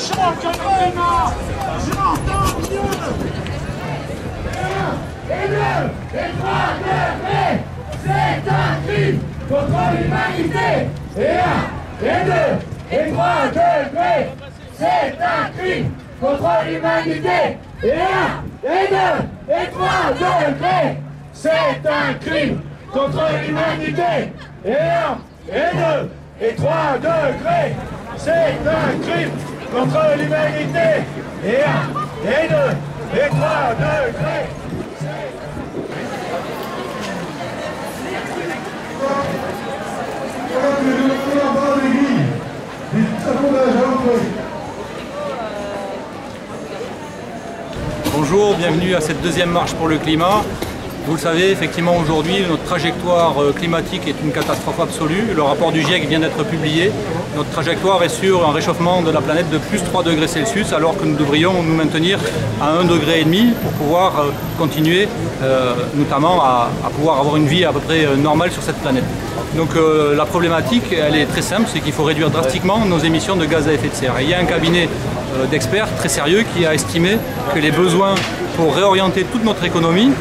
choc à Grenade. J'entends mieux. 1 et 2 et 3 degrés, c'est un crime contre l'humanité. Et 1 et 2 et 3 degrés, c'est un crime contre l'humanité. Et 1 et 2 et 3 degrés, c'est un crime contre l'humanité. Et 1 et 2 et 3 degrés, c'est un crime contre l'humanité. Et 1 et 2 et 3 degrés. Bonjour, bienvenue à cette deuxième marche pour le climat. Vous le savez, effectivement, aujourd'hui, notre trajectoire climatique est une catastrophe absolue. Le rapport du GIEC vient d'être publié. Notre trajectoire est sur un réchauffement de la planète de plus 3 degrés Celsius, alors que nous devrions nous maintenir à 1,5 degré pour pouvoir continuer, notamment à pouvoir avoir une vie à peu près normale sur cette planète. Donc la problématique, elle est très simple, c'est qu'il faut réduire drastiquement nos émissions de gaz à effet de serre. Et il y a un cabinet d'experts très sérieux qui a estimé que les besoins pour réorienter toute notre économie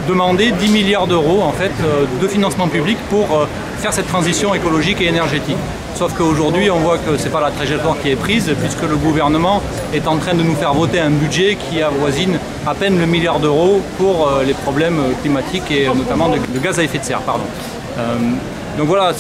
demandaient 10 milliards d'euros en fait, de financement public pour faire cette transition écologique et énergétique. Sauf qu'aujourd'hui, on voit que ce n'est pas la trajectoire qui est prise, puisque le gouvernement est en train de nous faire voter un budget qui avoisine à peine le milliard d'euros pour les problèmes climatiques et notamment de gaz à effet de serre. Donc voilà,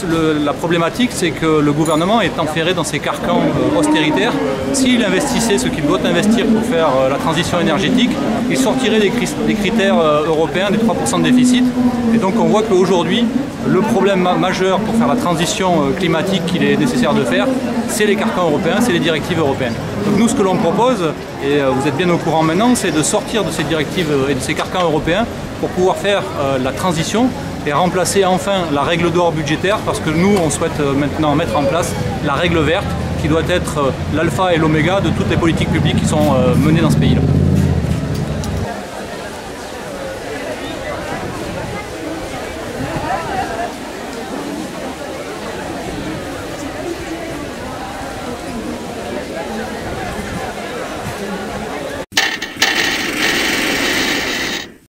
la problématique, c'est que le gouvernement est enferré dans ses carcans austéritaires. S'il investissait ce qu'il doit investir pour faire la transition énergétique, il sortirait des critères européens des 3% de déficit. Et donc on voit qu'aujourd'hui, le problème majeur pour faire la transition climatique qu'il est nécessaire de faire, c'est les carcans européens, c'est les directives européennes. Donc nous, ce que l'on propose, et vous êtes bien au courant maintenant, c'est de sortir de ces directives et de ces carcans européens pour pouvoir faire la transition et remplacer enfin la règle d'or budgétaire, parce que nous, on souhaite maintenant mettre en place la règle verte qui doit être l'alpha et l'oméga de toutes les politiques publiques qui sont menées dans ce pays-là.